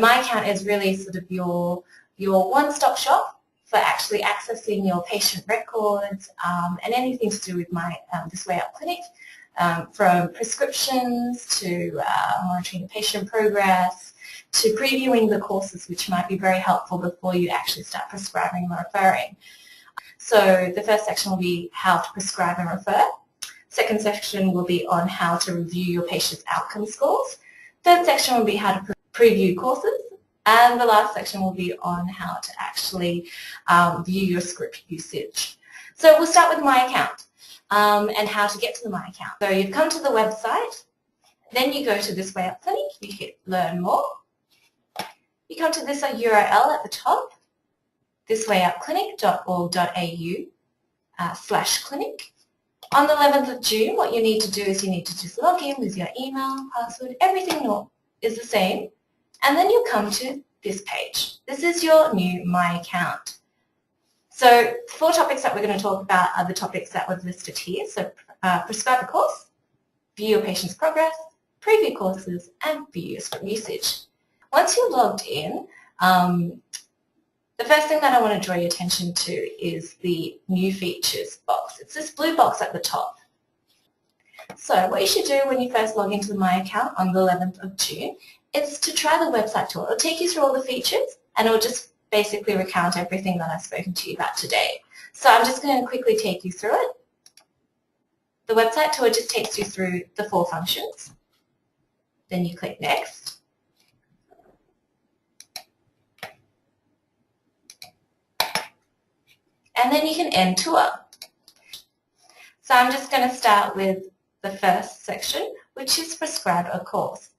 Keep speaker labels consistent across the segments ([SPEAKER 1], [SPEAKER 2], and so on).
[SPEAKER 1] My Account is really sort of your one-stop shop for actually accessing your patient records and anything to do with This Way Up Clinic, from prescriptions to monitoring the patient progress to previewing the courses, which might be very helpful before you actually start prescribing and referring. So the first section will be how to prescribe and refer. Second section will be on how to review your patient's outcome scores. Third section will be how to preview courses. And the last section will be on how to actually view your script usage. So we'll start with My Account and how to get to the My Account. So you've come to the website, then you go to This Way Up Clinic, you hit Learn More. You come to this URL at the top, thiswayupclinic.org.au/clinic. On the 11th of June, what you need to do is you need to just log in with your email, password, everything is the same. And then you come to this page. This is your new My Account. So the 4 topics that we're going to talk about are the topics that we've listed here. So prescribe a course, view your patient's progress, preview courses, and view your script usage. Once you're logged in, the first thing that I want to draw your attention to is the New Features box. It's this blue box at the top. So what you should do when you first log into the My Account on the 11th of June is to try the website tour. It'll take you through all the features and it'll just basically recount everything that I've spoken to you about today. So I'm just going to quickly take you through it. The website tour just takes you through the 4 functions. Then you click Next. And then you can end tour. So I'm just going to start with the first section, which is prescribe a course.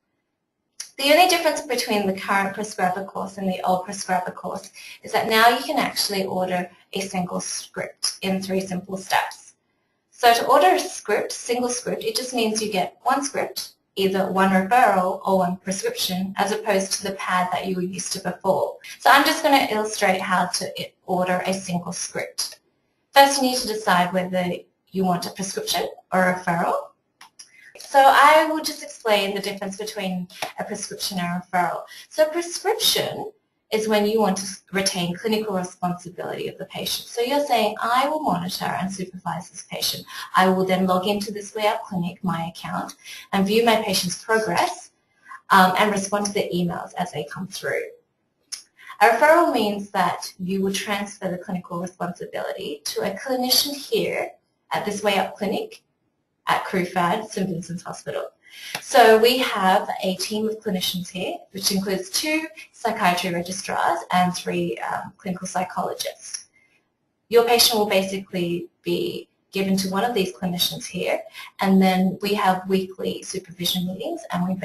[SPEAKER 1] The only difference between the current prescriber course and the old prescriber course is that now you can actually order a single script in 3 simple steps. So to order a script, single script, it just means you get 1 script, either 1 referral or 1 prescription, as opposed to the pad that you were used to before. So I'm just going to illustrate how to order a single script. First, you need to decide whether you want a prescription or a referral. So I will just explain the difference between a prescription and a referral. So a prescription is when you want to retain clinical responsibility of the patient. So you're saying, I will monitor and supervise this patient. I will then log into This Way Up Clinic, My Account, and view my patient's progress and respond to the emails as they come through. A referral means that you will transfer the clinical responsibility to a clinician here at This Way Up Clinic at CRUFAD, St Vincent's Hospital. So we have a team of clinicians here, which includes 2 psychiatry registrars and 3 clinical psychologists. Your patient will basically be given to one of these clinicians here, and then we have weekly supervision meetings, and your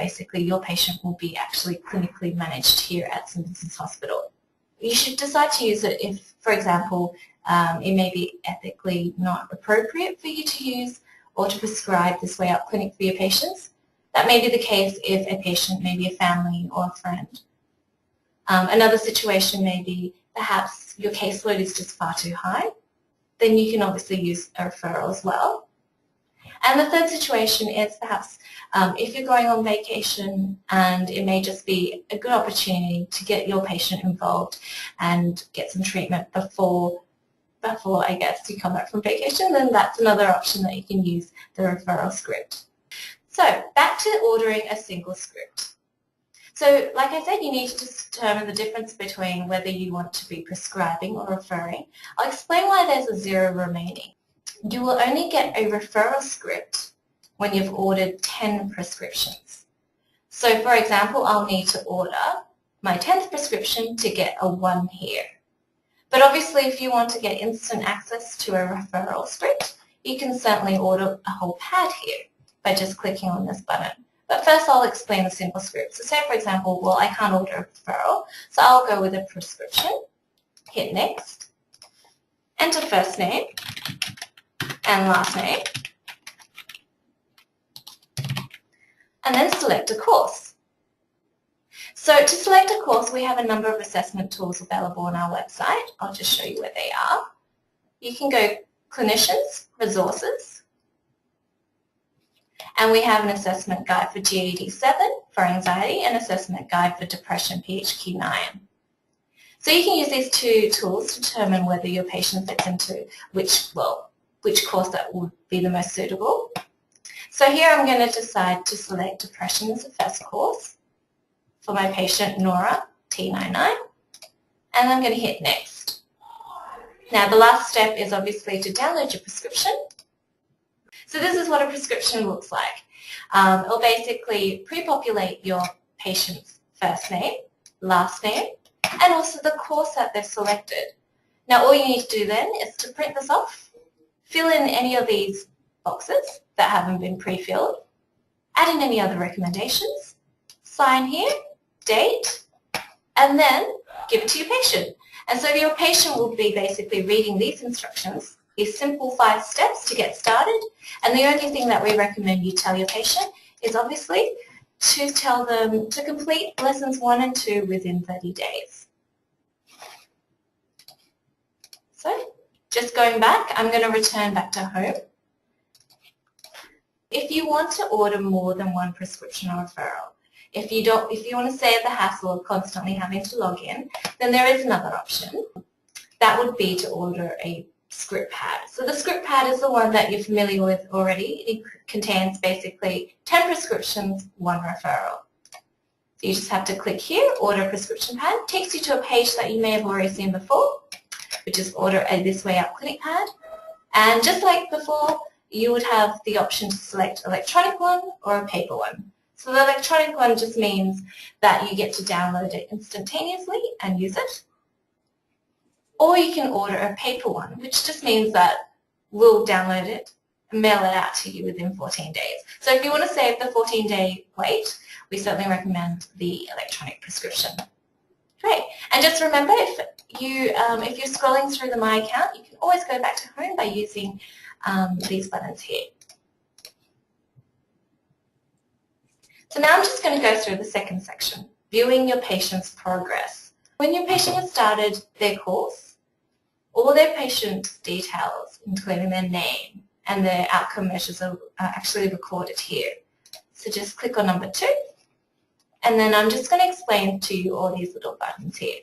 [SPEAKER 1] patient will be actually clinically managed here at St Vincent's Hospital. You should decide to use it if, for example, it may be ethically not appropriate for you to use or to prescribe This Way Up Clinic for your patients. That may be the case if a patient may be a family or a friend. Another situation may be perhaps your caseload is just far too high. Then you can obviously use a referral as well. And the third situation is perhaps if you're going on vacation and it may just be a good opportunity to get your patient involved and get some treatment before I guess you come back from vacation, then that's another option that you can use the referral script. So back to ordering a single script. So like I said, you need to just determine the difference between whether you want to be prescribing or referring. I'll explain why there's a 0 remaining. You will only get a referral script when you've ordered 10 prescriptions. So for example, I'll need to order my 10th prescription to get a 1 here. But obviously if you want to get instant access to a referral script, you can certainly order a whole pad here by just clicking on this button. But first I'll explain the simple script. So say for example, well I can't order a referral, so I'll go with a prescription, hit next, enter first name and last name, and then select a course. So to select a course, we have a number of assessment tools available on our website. I'll just show you where they are. You can go Clinicians, Resources, and we have an assessment guide for GAD 7 for anxiety and assessment guide for depression PHQ-9. So you can use these two tools to determine whether your patient fits into which course that would be the most suitable. So here I'm going to decide to select depression as the first course for my patient Nora, T99, and I'm going to hit next. Now the last step is obviously to download your prescription. So this is what a prescription looks like. It'll basically pre-populate your patient's first name, last name, and also the course that they've selected. Now all you need to do then is to print this off, fill in any of these boxes that haven't been pre-filled, add in any other recommendations, sign here, date, and then give it to your patient. And so your patient will be basically reading these instructions, these simple 5 steps to get started, and the only thing that we recommend you tell your patient is obviously to tell them to complete lessons 1 and 2 within 30 days. So just going back, I'm going to return back to home. If you want to order more than one prescription or referral, if you want to save the hassle of constantly having to log in, then there is another option. That would be to order a script pad. So the script pad is the one that you're familiar with already. It contains basically 10 prescriptions, 1 referral. So you just have to click here, order prescription pad. It takes you to a page that you may have already seen before, which is order a This Way Out clinic pad. And just like before, you would have the option to select electronic one or a paper one. So the electronic one just means that you get to download it instantaneously and use it. Or you can order a paper one, which just means that we'll download it and mail it out to you within 14 days. So if you want to save the 14-day wait, we certainly recommend the electronic prescription. Great. And just remember, if you're scrolling through the My Account, you can always go back to home by using these buttons here. So now I'm just going to go through the second section, viewing your patient's progress. When your patient has started their course, all their patient details, including their name and their outcome measures, are actually recorded here. So just click on number 2, and then I'm just going to explain to you all these little buttons here.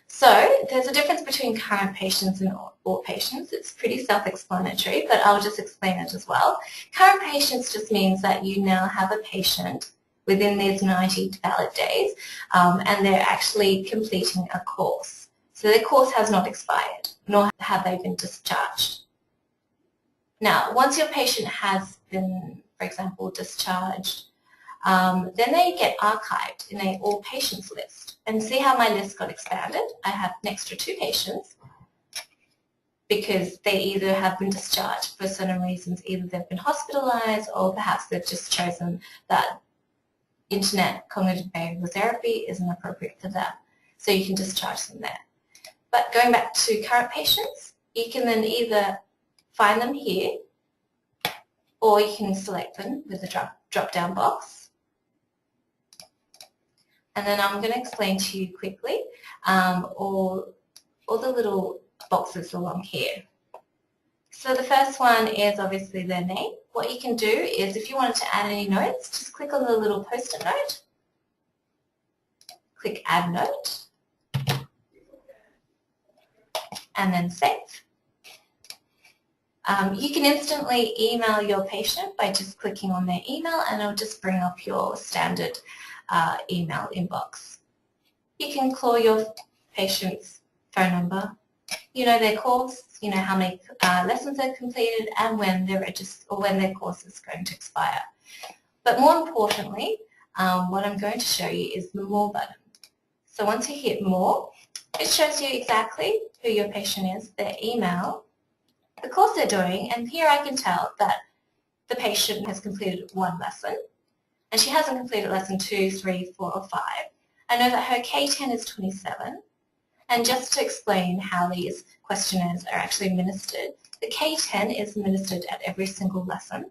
[SPEAKER 1] So there's a difference between current patients and all patients. It's pretty self-explanatory, but I'll just explain it as well. Current patients just means that you now have a patient within these 90 valid days, and they're actually completing a course. So their course has not expired, nor have they been discharged. Now, once your patient has been, for example, discharged, then they get archived in an all patients list. And see how my list got expanded? I have an extra 2 patients because they either have been discharged for certain reasons. Either they've been hospitalized, or perhaps they've just chosen that internet cognitive behavioral therapy isn't appropriate for them. So you can discharge them there. But going back to current patients, you can then either find them here, or you can select them with the drop-down box. And then I'm going to explain to you quickly all the little boxes along here. So the first one is obviously their name. What you can do is, if you wanted to add any notes, just click on the little post-it note, click Add Note, and then Save. You can instantly email your patient by just clicking on their email, and it'll just bring up your standard email inbox. You can call your patient's phone number, you know their course, you know how many lessons they've completed, and when they're registered or when their course is going to expire. But more importantly, what I'm going to show you is the More button. So once you hit More, it shows you exactly who your patient is, their email, the course they're doing, and here I can tell that the patient has completed 1 lesson, and she hasn't completed lesson 2, 3, 4, or 5. I know that her K10 is 27, and just to explain how these questionnaires are actually administered, the K10 is administered at every single lesson,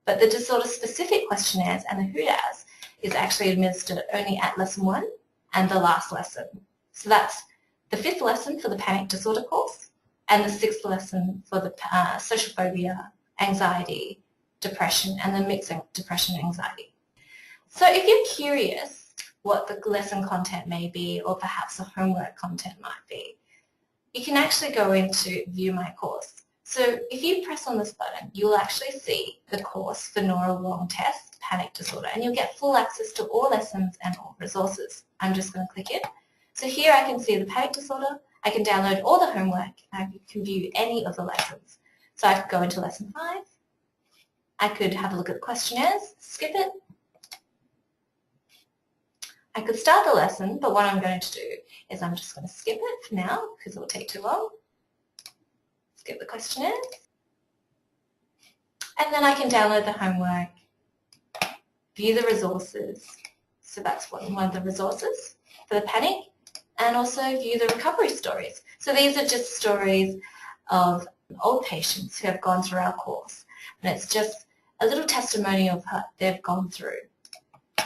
[SPEAKER 1] but the disorder-specific questionnaires and the HUDAS is actually administered only at lesson 1 and the last lesson. So that's the 5th lesson for the panic disorder course, and the 6th lesson for the social phobia, anxiety, depression, and the mix of depression and anxiety. So if you're curious what the lesson content may be, or perhaps the homework content might be, you can actually go into View My Course. So if you press on this button, you'll actually see the course for Nora Wong test, panic disorder, and you'll get full access to all lessons and all resources. I'm just going to click it. So here I can see the panic disorder, I can download all the homework, and I can view any of the lessons. So I could go into lesson 5, I could have a look at the questionnaires, skip it. I could start the lesson, but what I'm going to do is I'm just going to skip it for now because it will take too long. Skip the questionnaires. And then I can download the homework, view the resources. So that's one of the resources for the panic, and also view the recovery stories. So these are just stories of old patients who have gone through our course. And it's just a little testimony of what they've gone through.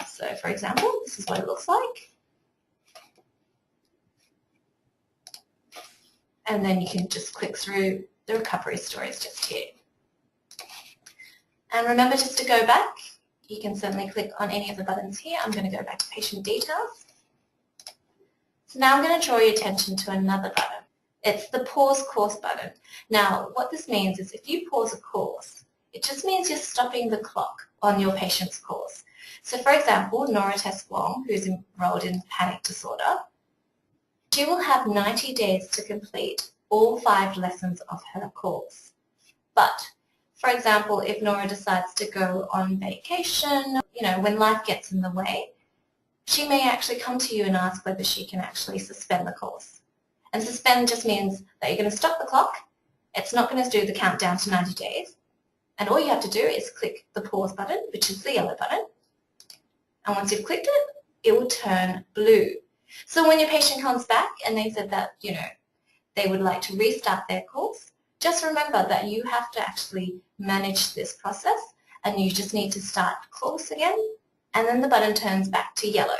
[SPEAKER 1] So for example, this is what it looks like. And then you can just click through the recovery stories just here. And remember just to go back. You can certainly click on any of the buttons here. I'm going to go back to patient details. So now I'm going to draw your attention to another button. It's the pause course button. Now what this means is if you pause a course, it just means you're stopping the clock on your patient's course. So for example, Nora Wong, who's enrolled in panic disorder, she will have 90 days to complete all 5 lessons of her course. But, for example, if Nora decides to go on vacation, when life gets in the way, she may actually come to you and ask whether she can actually suspend the course. And suspend just means that you're going to stop the clock, it's not going to do the countdown to 90 days, and all you have to do is click the pause button, which is the yellow button, and once you've clicked it, it will turn blue. So when your patient comes back and they said that, they would like to restart their course, just remember that you have to actually manage this process, and you just need to start the course again, and then the button turns back to yellow.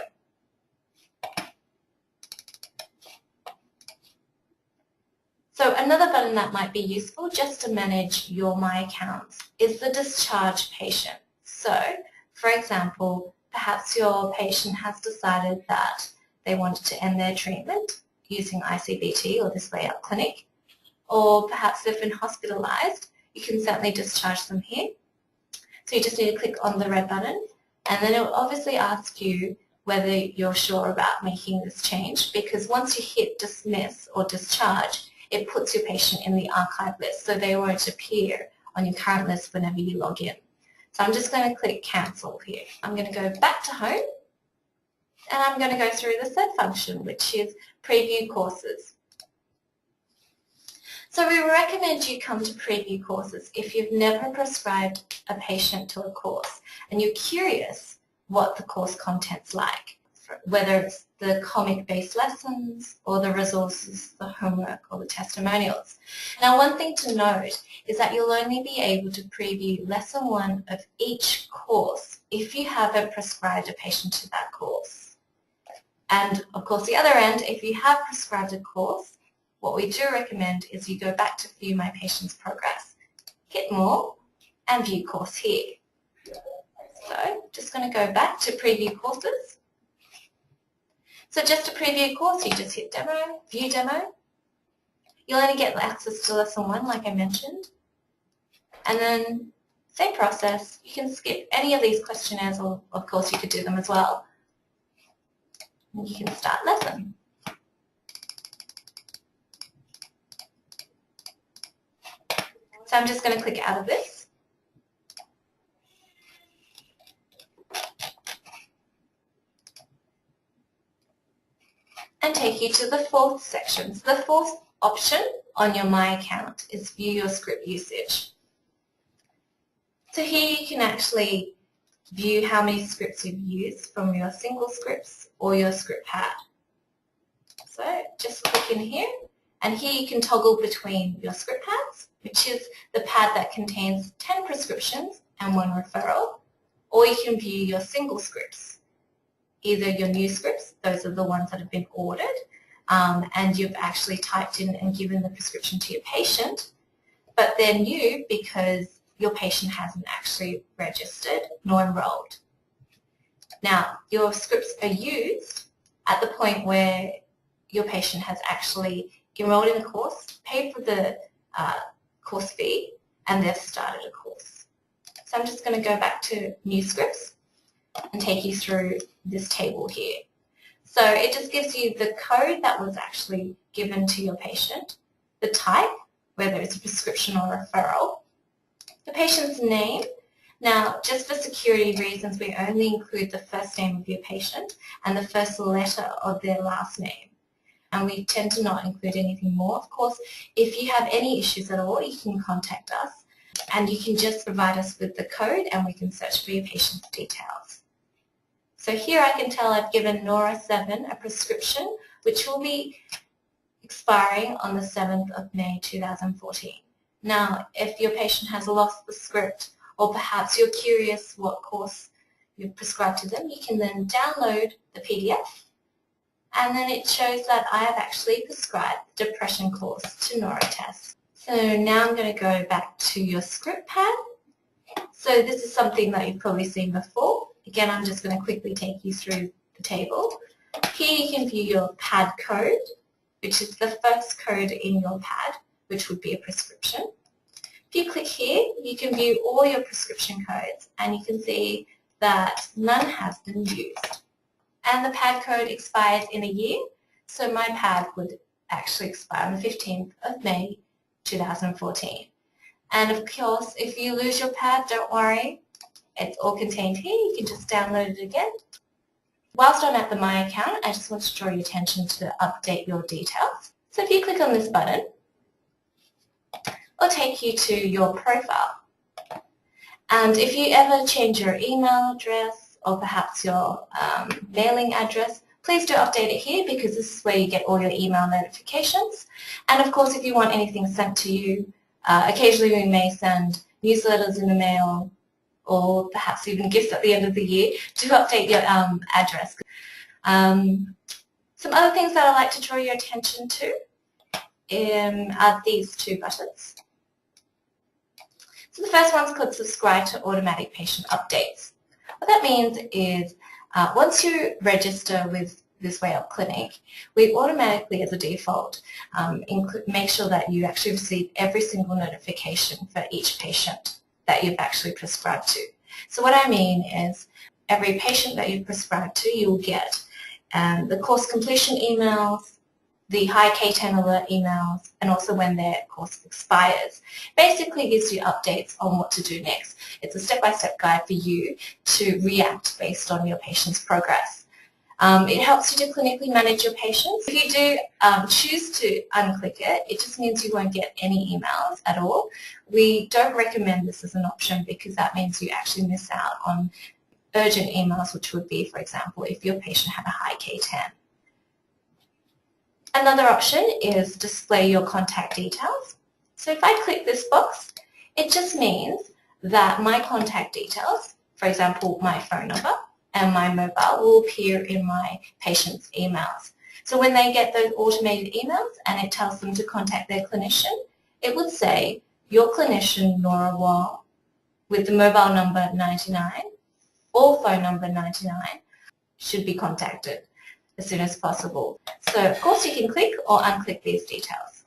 [SPEAKER 1] So another button that might be useful just to manage your My Accounts is the discharge patient. So, for example, perhaps your patient has decided that they wanted to end their treatment using ICBT or this way out clinic, or perhaps they've been hospitalised. You can certainly discharge them here. So you just need to click on the red button, and then it will obviously ask you whether you're sure about making this change, because once you hit dismiss or discharge, it puts your patient in the archive list, so they won't appear on your current list whenever you log in. So I'm just going to click cancel here. I'm going to go back to home, and I'm going to go through the third function, which is preview courses. So we recommend you come to preview courses if you've never prescribed a patient to a course and you're curious what the course content's like, whether it's the comic-based lessons or the resources, the homework or the testimonials. Now one thing to note is that you'll only be able to preview lesson 1 of each course if you haven't prescribed a patient to that course. And of course the other end, if you have prescribed a course, what we do recommend is you go back to View My Patient's Progress, hit More, and View Course here. So just going to go back to Preview Courses. So just to preview a course, you just hit Demo, View Demo. You'll only get access to lesson 1, like I mentioned. And then, same process, you can skip any of these questionnaires, or of course you could do them as well. And you can start lesson. So I'm just going to click out of this. And take you to the 4th section. So the 4th option on your My Account is View Your Script Usage. So here you can actually view how many scripts you've used from your single scripts or your script pad. So just click in here, and here you can toggle between your script pads, which is the pad that contains 10 prescriptions and 1 referral, or you can view your single scripts. Either your new scripts, those are the ones that have been ordered, and you've actually typed in and given the prescription to your patient, but they're new because your patient hasn't actually registered nor enrolled. Now, your scripts are used at the point where your patient has actually enrolled in a course, paid for the course fee, and they've started a course. So I'm just going to go back to new scripts and take you through this table here. So it just gives you the code that was actually given to your patient, the type, whether it's a prescription or referral, the patient's name. Now, just for security reasons, we only include the first name of your patient and the first letter of their last name. And we tend to not include anything more. Of course, if you have any issues at all, you can contact us and you can just provide us with the code and we can search for your patient's details. So here I can tell I've given Nora 7 a prescription which will be expiring on the 7th of May 2014. Now, if your patient has lost the script or perhaps you're curious what course you've prescribed to them, you can then download the PDF and then it shows that I have actually prescribed the depression course to Nora Tess. So now I'm going to go back to your script pad. So this is something that you've probably seen before. Again, I'm just going to quickly take you through the table. Here you can view your pad code, which is the first code in your pad, which would be a prescription. If you click here, you can view all your prescription codes and you can see that none has been used. And the pad code expires in a year, so my pad would actually expire on the 15th of May 2014. And of course, if you lose your pad, don't worry, it's all contained here. You can just download it again. Whilst I'm at the My Account, I just want to draw your attention to update your details. So if you click on this button, it'll take you to your profile. And if you ever change your email address or perhaps your mailing address, please do update it here because this is where you get all your email notifications. And of course, if you want anything sent to you, occasionally we may send newsletters in the mail or perhaps even gifts at the end of the year. Do update your address. Some other things that I'd like to draw your attention to are these two buttons. So the first one's called Subscribe to Automatic Patient Updates. What that means is once you register with this Way Up Clinic, we automatically, as a default, make sure that you actually receive every single notification for each patient that you've actually prescribed to. So what I mean is every patient that you've prescribed to, you'll get the course completion emails, the high K10 alert emails, and also when their course expires. Basically gives you updates on what to do next. It's a step-by-step guide for you to react based on your patient's progress. It helps you to clinically manage your patients. If you do choose to unclick it, it just means you won't get any emails at all. We don't recommend this as an option because that means you actually miss out on urgent emails, which would be, for example, if your patient had a high K10. Another option is display your contact details. So if I click this box, it just means that my contact details, for example, my phone number and my mobile, will appear in my patient's emails. So when they get those automated emails and it tells them to contact their clinician, it would say, your clinician, Nora Wong, with the mobile number 99 or phone number 99, should be contacted as soon as possible. So of course you can click or unclick these details.